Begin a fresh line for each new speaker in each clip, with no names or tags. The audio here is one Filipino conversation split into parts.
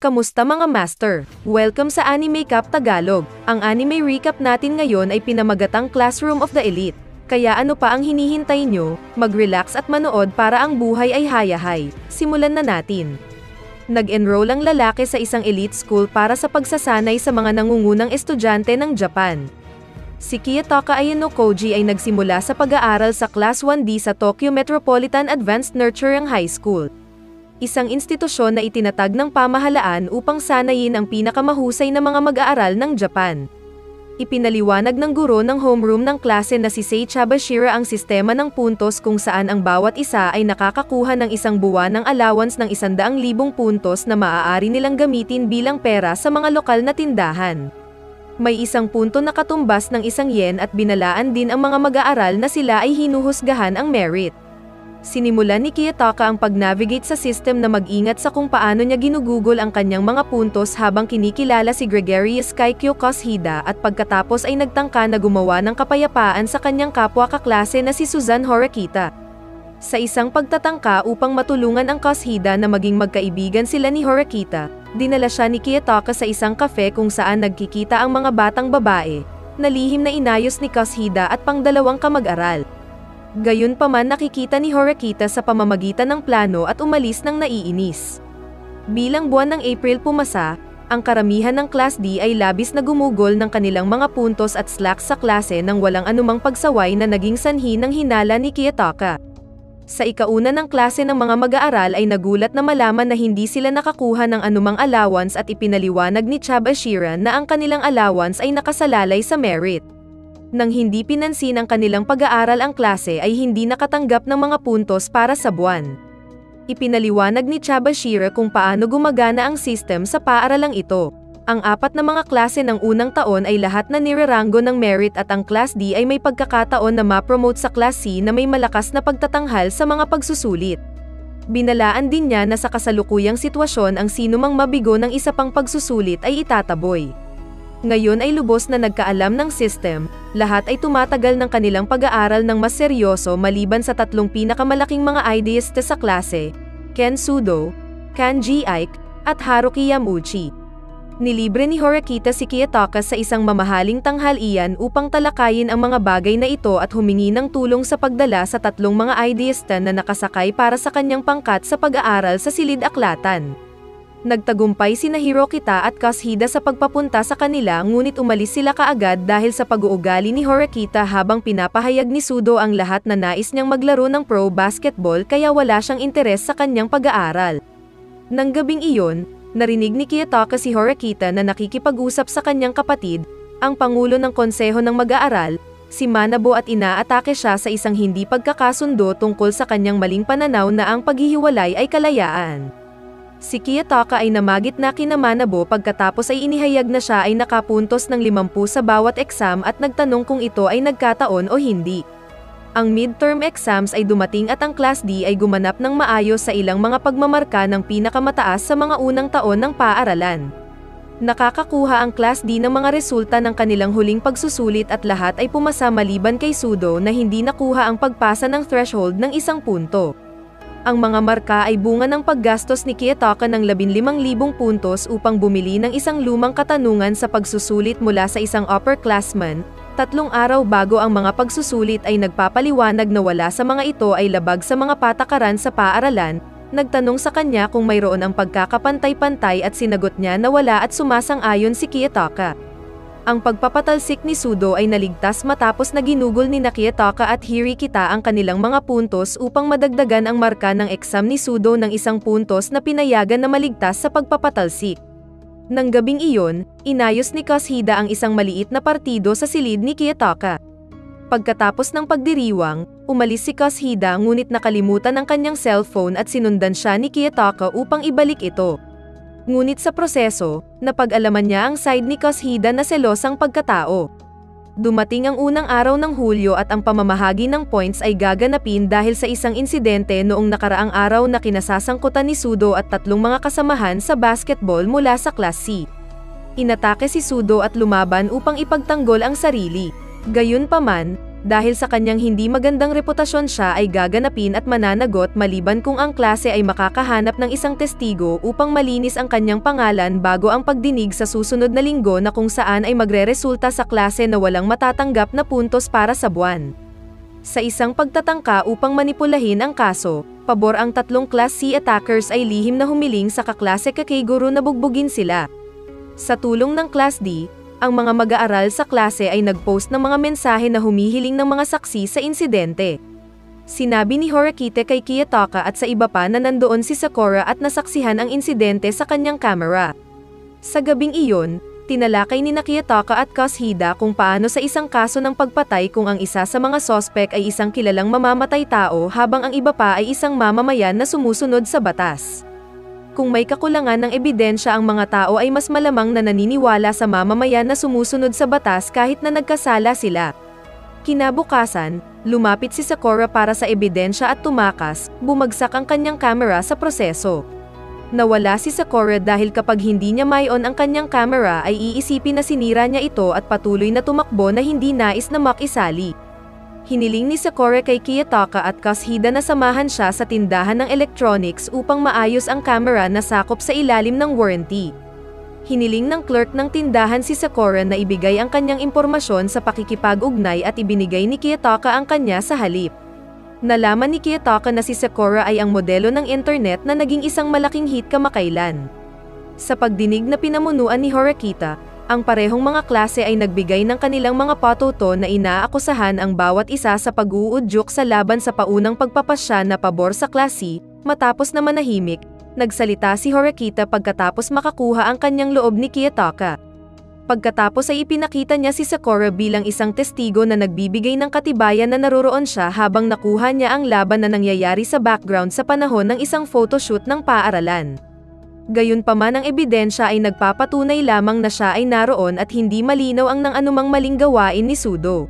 Kamusta mga master? Welcome sa Anime Cap Tagalog. Ang anime recap natin ngayon ay pinamagatang Classroom of the Elite. Kaya ano pa ang hinihintay nyo? Mag-relax at manood para ang buhay ay hayahay. Simulan na natin. Nag-enroll ang lalaki sa isang elite school para sa pagsasanay sa mga nangungunang estudyante ng Japan. Si Kiyotaka Ayano Koji ay nagsimula sa pag-aaral sa Class 1D sa Tokyo Metropolitan Advanced Nurturing High School. Isang institusyon na itinatag ng pamahalaan upang sanayin ang pinakamahusay na mga mag-aaral ng Japan. Ipinaliwanag ng guro ng homeroom ng klase na si Seiichi Bashira ang sistema ng puntos kung saan ang bawat isa ay nakakakuha ng isang buwan ng allowance ng 100,000 puntos na maaari nilang gamitin bilang pera sa mga lokal na tindahan. May isang punto na katumbas ng 1 yen at binalaan din ang mga mag-aaral na sila ay hinuhusgahan ang merit. Sinimulan ni Kiyotaka ang pag-navigate sa system na mag-ingat sa kung paano niya ginugugol ang kanyang mga puntos habang kinikilala si Gregarious Kaikyo Koshida at pagkatapos ay nagtangka na gumawa ng kapayapaan sa kanyang kapwa kaklase na si Suzan Horikita. Sa isang pagtatangka upang matulungan ang Koshida na maging magkaibigan sila ni Horikita, dinala siya ni Kiyotaka sa isang cafe kung saan nagkikita ang mga batang babae, na lihim na inayos ni Koshida at pang-2 kamag-aral. Gayunpaman nakikita ni Horikita sa pamamagitan ng plano at umalis ng naiinis. Bilang buwan ng April pumasa, ang karamihan ng Class D ay labis na gumugol ng kanilang mga puntos at slacks sa klase nang walang anumang pagsaway na naging sanhi ng hinala ni Kiyotaka. Sa ikauna ng klase ng mga mag-aaral ay nagulat na malaman na hindi sila nakakuha ng anumang allowance at ipinaliwanag ni Bashira na ang kanilang allowance ay nakasalalay sa merit. Nang hindi pinansin ang kanilang pag-aaral ang klase ay hindi nakatanggap ng mga puntos para sa buwan. Ipinaliwanag ni Bashira kung paano gumagana ang system sa paaralang ito. Ang 4 na mga klase ng unang taon ay lahat na nireranggo ng merit at ang Class D ay may pagkakataon na ma-promote sa Class C na may malakas na pagtatanghal sa mga pagsusulit. Binalaan din niya na sa kasalukuyang sitwasyon ang sinumang mabigo ng isa pang pagsusulit ay itataboy. Ngayon ay lubos na nagkaalam ng system, lahat ay tumatagal ng kanilang pag-aaral ng mas seryoso maliban sa 3 pinakamalaking mga idealista sa klase, Ken Sudo, Kanji Ike, at Haruki Yamauchi. Nilibre ni Horikita si Kiyotaka sa isang mamahaling tanghalian upang talakayin ang mga bagay na ito at humingi ng tulong sa pagdala sa 3 mga idealista na nakasakay para sa kanyang pangkat sa pag-aaral sa silid-aklatan. Nagtagumpay sina Hirokita at Koshida sa pagpapunta sa kanila ngunit umalis sila kaagad dahil sa pag-uugali ni Horikita habang pinapahayag ni Sudo ang lahat na nais niyang maglaro ng pro basketball kaya wala siyang interes sa kanyang pag-aaral. Nang gabing iyon, narinig ni Kiyotaka si Horikita na nakikipag-usap sa kanyang kapatid, ang pangulo ng konseho ng mag-aaral, si Manabo at inaatake siya sa isang hindi pagkakasundo tungkol sa kanyang maling pananaw na ang paghihiwalay ay kalayaan. Si Kiyotaka ay namagit na kina Manabo pagkatapos ay inihayag na siya ay nakapuntos ng 50 sa bawat exam at nagtanong kung ito ay nagkataon o hindi. Ang midterm exams ay dumating at ang Class D ay gumanap ng maayos sa ilang mga pagmamarka ng pinakamataas sa mga unang taon ng paaralan. Nakakakuha ang Class D ng mga resulta ng kanilang huling pagsusulit at lahat ay pumasa maliban kay Sudo na hindi nakuha ang pagpasa ng threshold ng 1 punto. Ang mga marka ay bunga ng paggastos ni Kiyotaka ng 15,000 puntos upang bumili ng isang lumang katanungan sa pagsusulit mula sa isang upperclassman. 3 araw bago ang mga pagsusulit ay nagpapaliwanag na wala sa mga ito ay labag sa mga patakaran sa paaralan, nagtanong sa kanya kung mayroon ang pagkakapantay-pantay at sinagot niya na wala at sumasang-ayon si Kiyotaka. Ang pagpapatalsik ni Sudo ay naligtas matapos na ginugol ni Kiyotaka at Hirokita ang kanilang mga puntos upang madagdagan ang marka ng exam ni Sudo ng 1 puntos na pinayagan na maligtas sa pagpapatalsik. Nang gabing iyon, inayos ni Koshida ang isang maliit na partido sa silid ni Kiyotaka. Pagkatapos ng pagdiriwang, umalis si Koshida ngunit nakalimutan ang kanyang cellphone at sinundan siya ni Kiyotaka upang ibalik ito. Ngunit sa proseso, napag-alaman niya ang side ni Koshida na selosang pagkatao. Dumating ang unang araw ng Hulyo at ang pamamahagi ng points ay gaganapin dahil sa isang insidente noong nakaraang araw na kinasasangkutan ni Sudo at 3 mga kasamahan sa basketball mula sa Class C. Inatake si Sudo at lumaban upang ipagtanggol ang sarili. Gayunpaman, Dahil sa kanyang hindi magandang reputasyon siya ay gaganapin at mananagot maliban kung ang klase ay makakahanap ng isang testigo upang malinis ang kanyang pangalan bago ang pagdinig sa susunod na linggo na kung saan ay magreresulta sa klase na walang matatanggap na puntos para sa buwan. Sa isang pagtatangka upang manipulahin ang kaso, pabor ang tatlong Class C attackers ay lihim na humiling sa kaklase kay guro na bugbugin sila. Sa tulong ng Class D, ang mga mag-aaral sa klase ay nag-post ng mga mensahe na humihiling ng mga saksi sa insidente. Sinabi ni Horikita kay Kiyotaka at sa iba pa na nandoon si Sakura at nasaksihan ang insidente sa kanyang kamera. Sa gabing iyon, tinalakay ni Kiyotaka at Kushida kung paano sa isang kaso ng pagpatay kung ang isa sa mga sospek ay isang kilalang mamamatay tao habang ang iba pa ay isang mamamayan na sumusunod sa batas. Kung may kakulangan ng ebidensya ang mga tao ay mas malamang na naniniwala sa mamamayan na sumusunod sa batas kahit na nagkasala sila. Kinabukasan, lumapit si Sakura para sa ebidensya at tumakas, bumagsak ang kanyang kamera sa proseso. Nawala si Sakura dahil kapag hindi niya mayon ang kanyang kamera ay iisipin na sinira niya ito at patuloy na tumakbo na hindi nais na makisali. Hiniling ni Sakura kay Kiyotaka at Kushida na samahan siya sa tindahan ng electronics upang maayos ang kamera na sakop sa ilalim ng warranty. Hiniling ng clerk ng tindahan si Sakura na ibigay ang kanyang impormasyon sa pakikipag-ugnay at ibinigay ni Kiyotaka ang kanya sa halip. Nalaman ni Kiyotaka na si Sakura ay ang modelo ng internet na naging isang malaking hit kamakailan. Sa pagdinig na pinamunuan ni Horikita, ang parehong mga klase ay nagbigay ng kanilang mga patuto na inaakusahan ang bawat isa sa pag-uudyok sa laban sa paunang pagpapasya na pabor sa klase. Matapos na manahimik, nagsalita si Horikita pagkatapos makakuha ang kanyang loob ni Kiyotaka. Pagkatapos ay ipinakita niya si Sakura bilang isang testigo na nagbibigay ng katibayan na naroroon siya habang nakuha niya ang laban na nangyayari sa background sa panahon ng isang photoshoot ng paaralan. Gayunpaman ang ebidensya ay nagpapatunay lamang na siya ay naroon at hindi malinaw ang nang anumang maling gawain ni Sudo.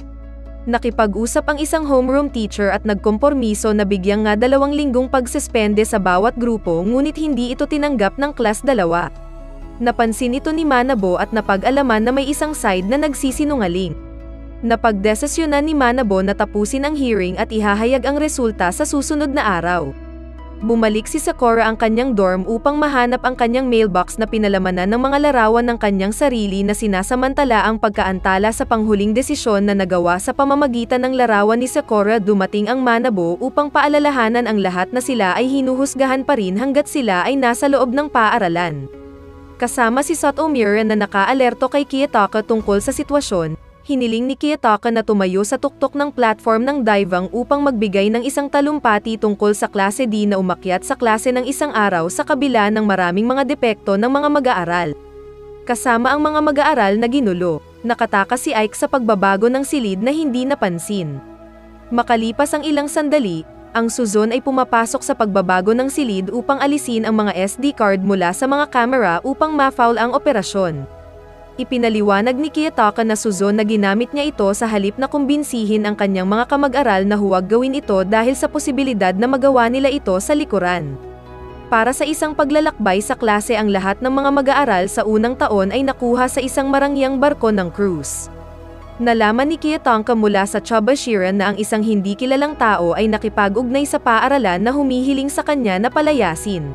Nakipag-usap ang isang homeroom teacher at nagkompormiso na bigyang nga 2 linggong pagsuspende sa bawat grupo ngunit hindi ito tinanggap ng Class 2. Napansin ito ni Manabo at napag-alaman na may isang side na nagsisinungaling. Napagdesisyonan ni Manabo na tapusin ang hearing at ihahayag ang resulta sa susunod na araw. Bumalik si Sakura ang kanyang dorm upang mahanap ang kanyang mailbox na pinalamanan ng mga larawan ng kanyang sarili na sinasamantala ang pagkaantala sa panghuling desisyon na nagawa sa pamamagitan ng larawan ni Sakura. Dumating ang Manabo upang paalalahanan ang lahat na sila ay hinuhusgahan pa rin hanggat sila ay nasa loob ng paaralan. Kasama si Satomura na nakaalerto kay Kiyotaka tungkol sa sitwasyon, hiniling ni Kiyotaka na tumayo sa tuktok ng platform ng divang upang magbigay ng isang talumpati tungkol sa klase D na umakyat sa klase ng isang araw sa kabila ng maraming mga depekto ng mga mag-aaral. Kasama ang mga mag-aaral na ginulo, nakatakas si Ike sa pagbabago ng silid na hindi napansin. Makalipas ang ilang sandali, ang Suzon ay pumapasok sa pagbabago ng silid upang alisin ang mga SD card mula sa mga kamera upang ma-foul ang operasyon. Ipinaliwanag ni Kiyotaka na Suzon na ginamit niya ito sa halip na kumbinsihin ang kanyang mga kamag-aral na huwag gawin ito dahil sa posibilidad na magawa nila ito sa likuran. Para sa isang paglalakbay sa klase ang lahat ng mga mag-aaral sa unang taon ay nakuha sa isang marangyang barko ng cruise. Nalaman ni Kiyotaka mula sa Chubashira na ang isang hindi kilalang tao ay nakipag-ugnay sa paaralan na humihiling sa kanya na palayasin.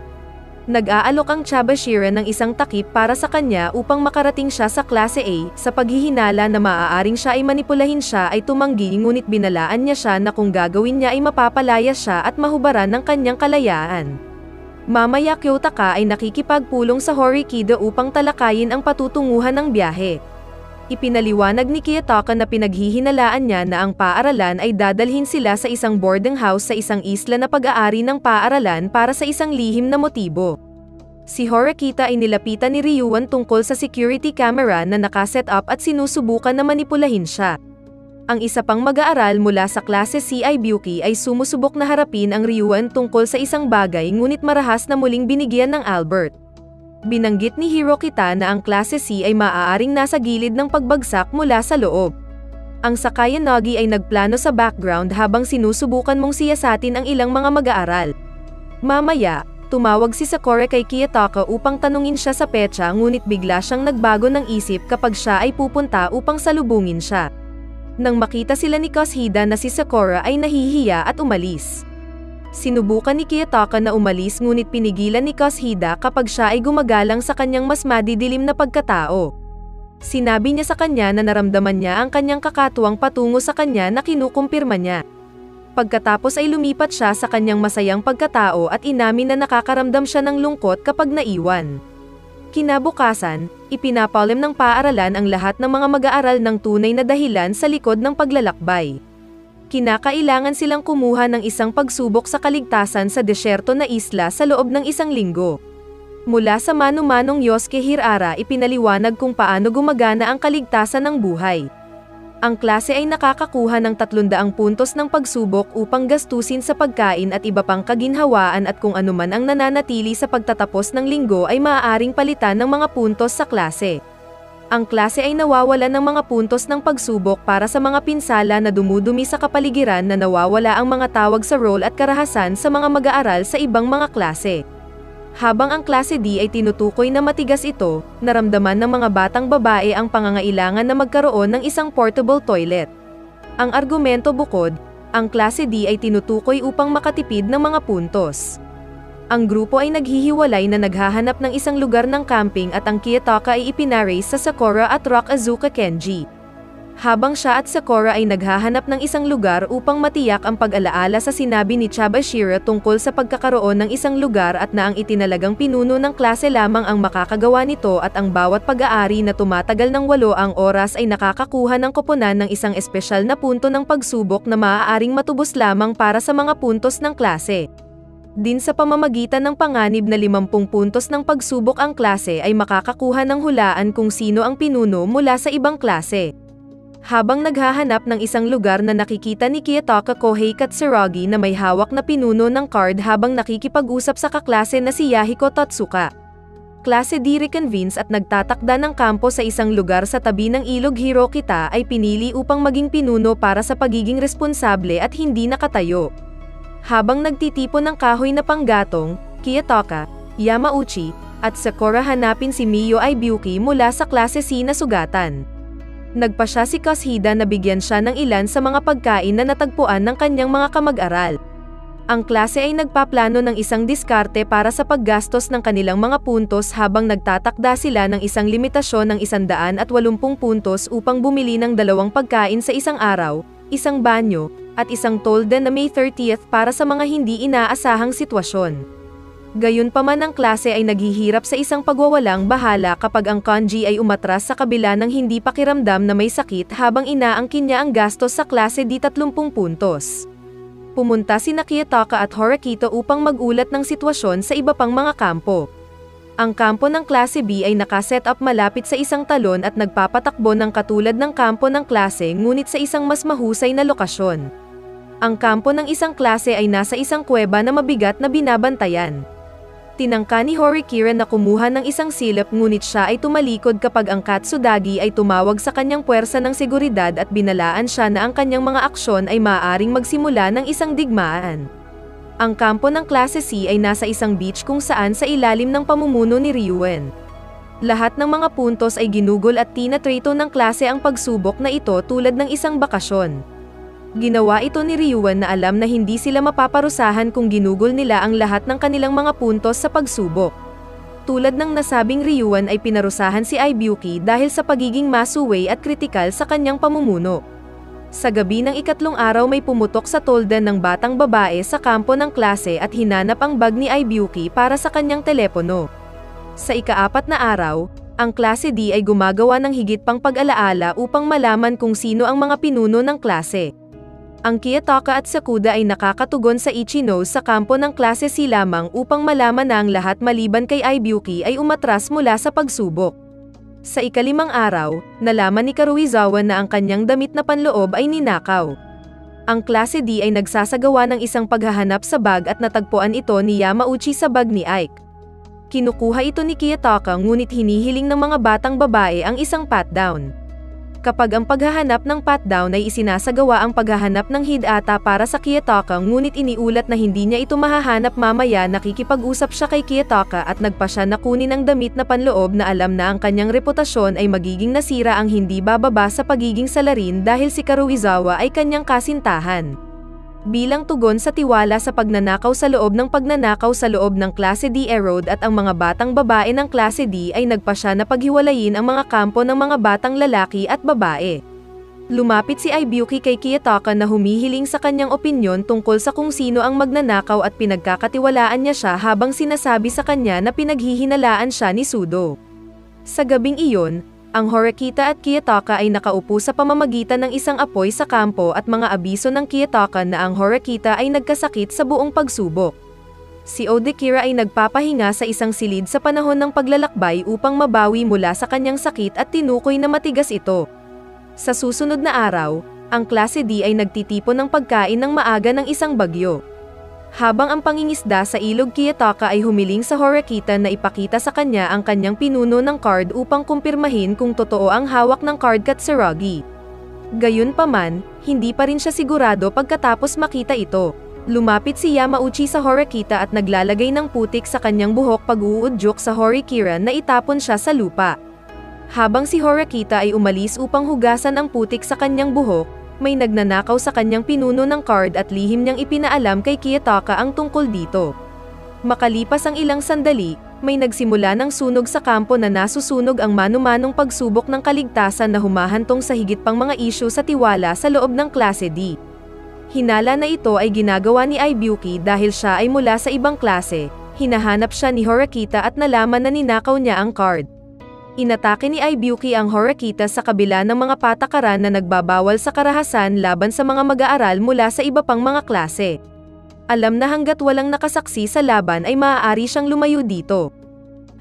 Nag-aalok ang Chubashira ng isang takip para sa kanya upang makarating siya sa klase A. Sa paghihinala na maaaring siya ay manipulahin siya ay tumanggi ngunit binalaan niya siya na kung gagawin niya ay mapapalayas siya at mahubaran ng kanyang kalayaan. Mamaya Kiyotaka ay nakikipagpulong sa Horikita upang talakayin ang patutunguhan ng biyahe. Ipinaliwanag ni Kiyotaka na pinaghihinalaan niya na ang paaralan ay dadalhin sila sa isang boarding house sa isang isla na pag-aari ng paaralan para sa isang lihim na motibo. Si Horikita ay nilapitan ni Ryuan tungkol sa security camera na nakaset up at sinusubukan na manipulahin siya. Ang isa pang mag-aaral mula sa klase C Ibuki ay sumusubok na harapin ang Ryuan tungkol sa isang bagay ngunit marahas na muling binigyan ng Albert. Binanggit ni Hirokita na ang klase C ay maaaring nasa gilid ng pagbagsak mula sa loob. Ang Sakayanagi ay nagplano sa background habang sinusubukan mong siyasatin ang ilang mga mag-aaral. Mamaya, tumawag si Sakura kay Kiyotaka upang tanungin siya sa petsa ngunit bigla siyang nagbago ng isip kapag siya ay pupunta upang salubungin siya. Nang makita sila ni Koshida na si Sakura ay nahihiya at umalis. Sinubukan ni Kiyotaka na umalis ngunit pinigilan ni Koshida kapag siya ay gumagalang sa kanyang mas madidilim na pagkatao. Sinabi niya sa kanya na naramdaman niya ang kanyang kakatuwang patungo sa kanya na kinukumpirma niya. Pagkatapos ay lumipat siya sa kanyang masayang pagkatao at inamin na nakakaramdam siya ng lungkot kapag naiwan. Kinabukasan, ipinapalim ng paaralan ang lahat ng mga mag-aaral ng tunay na dahilan sa likod ng paglalakbay. Kinakailangan silang kumuha ng isang pagsubok sa kaligtasan sa desyerto na isla sa loob ng 1 linggo. Mula sa mano-manong Yosuke Hirara ipinaliwanag kung paano gumagana ang kaligtasan ng buhay. Ang klase ay nakakakuha ng 300 puntos ng pagsubok upang gastusin sa pagkain at iba pang kaginhawaan at kung anuman ang nananatili sa pagtatapos ng linggo ay maaaring palitan ng mga puntos sa klase. Ang klase ay nawawalan ng mga puntos ng pagsubok para sa mga pinsala na dumudumi sa kapaligiran na nawawala ang mga tawag sa role at karahasan sa mga mag-aaral sa ibang mga klase. Habang ang klase D ay tinutukoy na matigas ito, naramdaman ng mga batang babae ang pangangailangan na magkaroon ng isang portable toilet. Ang argumento bukod, ang klase D ay tinutukoy upang makatipid ng mga puntos. Ang grupo ay naghihiwalay na naghahanap ng isang lugar ng camping at ang Kiyotaka ay ipinarace sa Sakura at Rock Azuka Kenji. Habang siya at Sakura ay naghahanap ng isang lugar upang matiyak ang pag-alaala sa sinabi ni Chabashira tungkol sa pagkakaroon ng isang lugar at na ang itinalagang pinuno ng klase lamang ang makakagawa nito at ang bawat pag-aari na tumatagal ng 8 oras ay nakakakuha ng koponan ng isang espesyal na punto ng pagsubok na maaaring matubos lamang para sa mga puntos ng klase. Din sa pamamagitan ng panganib na 50 puntos ng pagsubok ang klase ay makakakuha ng hulaan kung sino ang pinuno mula sa ibang klase. Habang naghahanap ng isang lugar na nakikita ni Kiyotaka Kohei Katsuragi na may hawak na pinuno ng card habang nakikipag-usap sa kaklase na si Yahiko Totsuka. Klase D reconvenes at nagtatakda ng kampo sa isang lugar sa tabi ng ilog Hirokita ay pinili upang maging pinuno para sa pagiging responsable at hindi nakatayo. Habang nagtitipon ng kahoy na panggatong, Kiyotaka, Yamauchi, at Sakura hanapin si Miyo Ibuki mula sa klase C na sugatan. Nagpasya si Koshida na bigyan siya ng ilan sa mga pagkain na natagpuan ng kanyang mga kamag-aral. Ang klase ay nagpaplano ng isang diskarte para sa paggastos ng kanilang mga puntos habang nagtatakda sila ng isang limitasyon ng 180 puntos upang bumili ng 2 pagkain sa isang araw, isang banyo, at isang tolda na May 30th para sa mga hindi inaasahang sitwasyon. Gayunpaman ang klase ay naghihirap sa isang pagwawalang bahala kapag ang kanji ay umatras sa kabila ng hindi pakiramdam na may sakit habang inaangkin niya ang gastos sa klase D 30 puntos. Pumunta sina Kiyotaka at Horakito upang mag-ulat ng sitwasyon sa iba pang mga kampo. Ang kampo ng klase B ay nakaset up malapit sa isang talon at nagpapatakbo ng katulad ng kampo ng klase ngunit sa isang mas mahusay na lokasyon. Ang kampo ng isang klase ay nasa isang kuweba na mabigat na binabantayan. Tinangka ni Horikira na kumuha ng isang silip ngunit siya ay tumalikod kapag ang Katsudagi ay tumawag sa kanyang puwersa ng seguridad at binalaan siya na ang kanyang mga aksyon ay maaaring magsimula ng isang digmaan. Ang kampo ng klase C ay nasa isang beach kung saan sa ilalim ng pamumuno ni Ryuen. Lahat ng mga puntos ay ginugol at tinatrito ng klase ang pagsubok na ito tulad ng isang bakasyon. Ginawa ito ni Ryuen na alam na hindi sila mapaparusahan kung ginugol nila ang lahat ng kanilang mga puntos sa pagsubok. Tulad ng nasabing Ryuen ay pinarusahan si Ibuki dahil sa pagiging masuway at kritikal sa kanyang pamumuno. Sa gabi ng 3 araw may pumutok sa tolda ng batang babae sa kampo ng klase at hinanap ang bag ni Ibuki para sa kanyang telepono. Sa 4 na araw, ang klase D ay gumagawa ng higit pang pag-alaala upang malaman kung sino ang mga pinuno ng klase. Ang Kiyotaka at Sakuda ay nakakatugon sa Ichino sa kampo ng klase C lamang upang malaman na ang lahat maliban kay Ibuki ay umatras mula sa pagsubok. Sa 5 araw, nalaman ni Karuizawa na ang kanyang damit na panloob ay ninakaw. Ang klase D ay nagsasagawa ng isang paghahanap sa bag at natagpuan ito ni Yamauchi sa bag ni Ike. Kinukuha ito ni Kiyotaka ngunit hinihiling ng mga batang babae ang isang pat-down. Kapag ang paghahanap ng pat-down ay isinasagawa ang paghahanap ng Hidata para sa Kiyotaka ngunit iniulat na hindi niya ito mahahanap mamaya nakikipag-usap siya kay Kiyotaka at nagpa siya na kunin ang damit na panloob na alam na ang kanyang reputasyon ay magiging nasira ang hindi bababa sa pagiging salarin dahil si Karuizawa ay kanyang kasintahan. Bilang tugon sa tiwala sa pagnanakaw sa loob ng pagnanakaw sa loob ng Klase D Erode at ang mga batang babae ng Klase D ay nagpa siya na paghiwalayin ang mga kampo ng mga batang lalaki at babae. Lumapit si Ibuki kay Kiyotaka na humihiling sa kanyang opinyon tungkol sa kung sino ang magnanakaw at pinagkakatiwalaan niya siya habang sinasabi sa kanya na pinaghihinalaan siya ni Sudo. Sa gabing iyon, ang Horikita at Kiyotaka ay nakaupo sa pamamagitan ng isang apoy sa kampo at mga abiso ng Kiyotaka na ang Horikita ay nagkasakit sa buong pagsubok. Si Odekira ay nagpapahinga sa isang silid sa panahon ng paglalakbay upang mabawi mula sa kanyang sakit at tinukoy na matigas ito. Sa susunod na araw, ang Klase D ay nagtitipon ng pagkain ng maaga ng isang bagyo. Habang ang pangingisda sa ilog Kiyotaka ay humiling sa Horikita na ipakita sa kanya ang kanyang pinuno ng card upang kumpirmahin kung totoo ang hawak ng card Katsuragi. Gayunpaman, hindi pa rin siya sigurado pagkatapos makita ito. Lumapit si Yamauchi sa Horikita at naglalagay ng putik sa kanyang buhok pag-uudyok sa Horikira na itapon siya sa lupa. Habang si Horikita ay umalis upang hugasan ang putik sa kanyang buhok, may nagnanakaw sa kanyang pinuno ng card at lihim niyang ipinaalam kay Kiyotaka ang tungkol dito. Makalipas ang ilang sandali, may nagsimula ng sunog sa kampo na nasusunog ang mano-manong pagsubok ng kaligtasan na humahantong sa higit pang mga isyu sa tiwala sa loob ng Klase D. Hinala na ito ay ginagawa ni Ibuki dahil siya ay mula sa ibang klase, hinahanap siya ni Horikita at nalaman na ninakaw niya ang card. Inatake ni Ibuki ang Horikita sa kabila ng mga patakaran na nagbabawal sa karahasan laban sa mga mag-aaral mula sa iba pang mga klase. Alam na hanggat walang nakasaksi sa laban ay maaari siyang lumayo dito.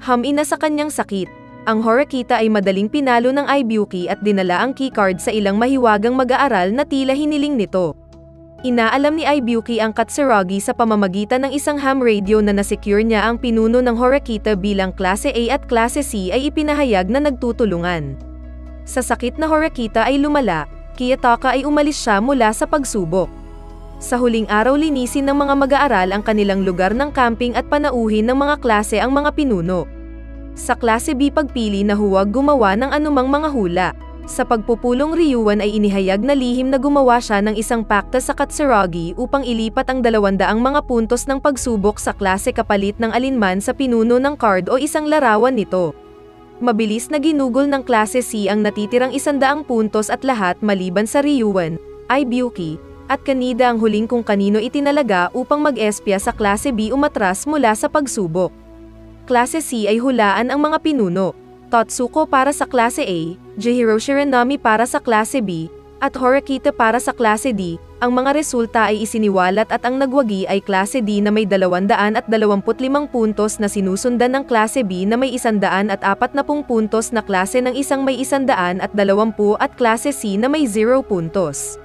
Hamina sa kanyang sakit, ang Horikita ay madaling pinalo ng Ibuki at dinala ang keycard sa ilang mahiwagang mag-aaral na tila hiniling nito. Inaalam ni Ibuki ang Katsuragi sa pamamagitan ng isang ham radio na nasecure niya ang pinuno ng Horikita bilang Klase A at Klase C ay ipinahayag na nagtutulungan. Sa sakit na Horikita ay lumala, Kiyotaka ay umalis siya mula sa pagsubok. Sa huling araw linisin ng mga mag-aaral ang kanilang lugar ng camping at panauhin ng mga klase ang mga pinuno. Sa Klase B pagpili na huwag gumawa ng anumang mga hula. Sa pagpupulong Ryuan ay inihayag na lihim na gumawa siya ng isang pakta sa Katsuragi upang ilipat ang 200 mga puntos ng pagsubok sa klase kapalit ng alinman sa pinuno ng card o isang larawan nito. Mabilis na ginugol ng Klase C ang natitirang 100 puntos at lahat maliban sa Ryuan, Ibuki, at Kaneda ang huling kung kanino itinalaga upang mag-espya sa Klase B umatras mula sa pagsubok. Klase C ay hulaan ang mga pinuno. Totsuko para sa Klase A, Jihiro Shiranami para sa Klase B, at Horikita para sa Klase D. Ang mga resulta ay isiniwalat at ang nagwagi ay Klase D na may 225 puntos na sinusundan ng Klase B na may 140 puntos na klase ng isang may 120 at Klase C na may 0 puntos.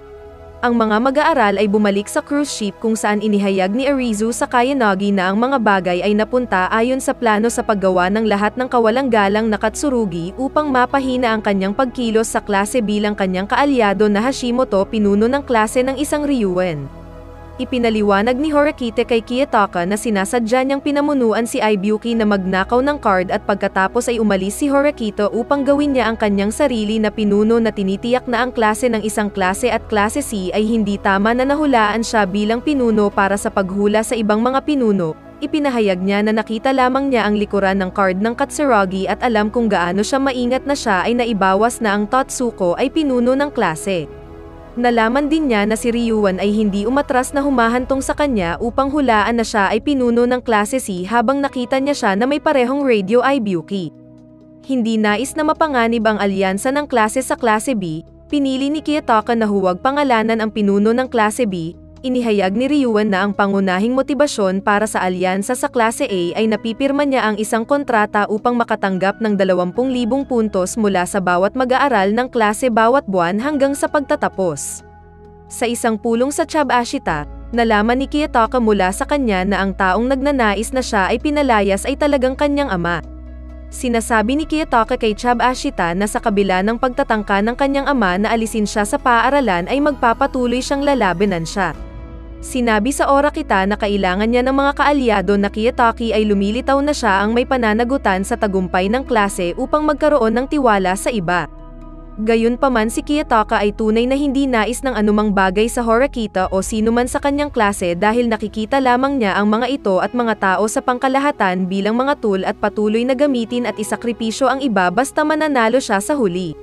Ang mga mag-aaral ay bumalik sa cruise ship kung saan inihayag ni Arizu sa Kayanagi na ang mga bagay ay napunta ayon sa plano sa paggawa ng lahat ng kawalang-galang na Katsurugi upang mapahina ang kanyang pagkilos sa klase bilang kanyang kaalyado na Hashimoto pinuno ng klase ng isang Ryuan. Ipinaliwanag ni Horikita kay Kiyotaka na sinasadya niyang pinamunuan si Ibuki na magnakaw ng card at pagkatapos ay umalis si Horikita upang gawin niya ang kanyang sarili na pinuno na tinitiyak na ang klase ng isang klase at Klase C ay hindi tama na nahulaan siya bilang pinuno para sa paghula sa ibang mga pinuno. Ipinahayag niya na nakita lamang niya ang likuran ng card ng Katsuragi at alam kung gaano siya maingat na siya ay naibawas na ang Totsuko ay pinuno ng klase. Nalaman din niya na si Ryuan ay hindi umatras na humahantong sa kanya upang hulaan na siya ay pinuno ng Klase C habang nakita niya siya na may parehong radio Ibuki. Hindi nais na mapanganib ang alyansa ng klase sa Klase B, pinili ni Kiyotaka na huwag pangalanan ang pinuno ng Klase B. Inihayag ni Ryuan na ang pangunahing motibasyon para sa alyansa sa Klase A ay napipirma niya ang isang kontrata upang makatanggap ng 20,000 puntos mula sa bawat mag-aaral ng klase bawat buwan hanggang sa pagtatapos. Sa isang pulong sa Chab-Ashita, nalaman ni Kiyotaka mula sa kanya na ang taong nagnanais na siya ay pinalayas ay talagang kanyang ama. Sinasabi ni Kiyotaka kay Chab Ashita na sa kabila ng pagtatangka ng kanyang ama na alisin siya sa paaralan ay magpapatuloy siyang lalabanan siya. Sinabi sa Orakita na kailangan niya ng mga kaalyado na Kiyotaki ay lumilitaw na siya ang may pananagutan sa tagumpay ng klase upang magkaroon ng tiwala sa iba. Gayunpaman si Kiyotaka ay tunay na hindi nais ng anumang bagay sa Horakita o sino man sa kanyang klase dahil nakikita lamang niya ang mga ito at mga tao sa pangkalahatan bilang mga tool at patuloy na gamitin at isakripisyo ang iba basta mananalo siya sa huli.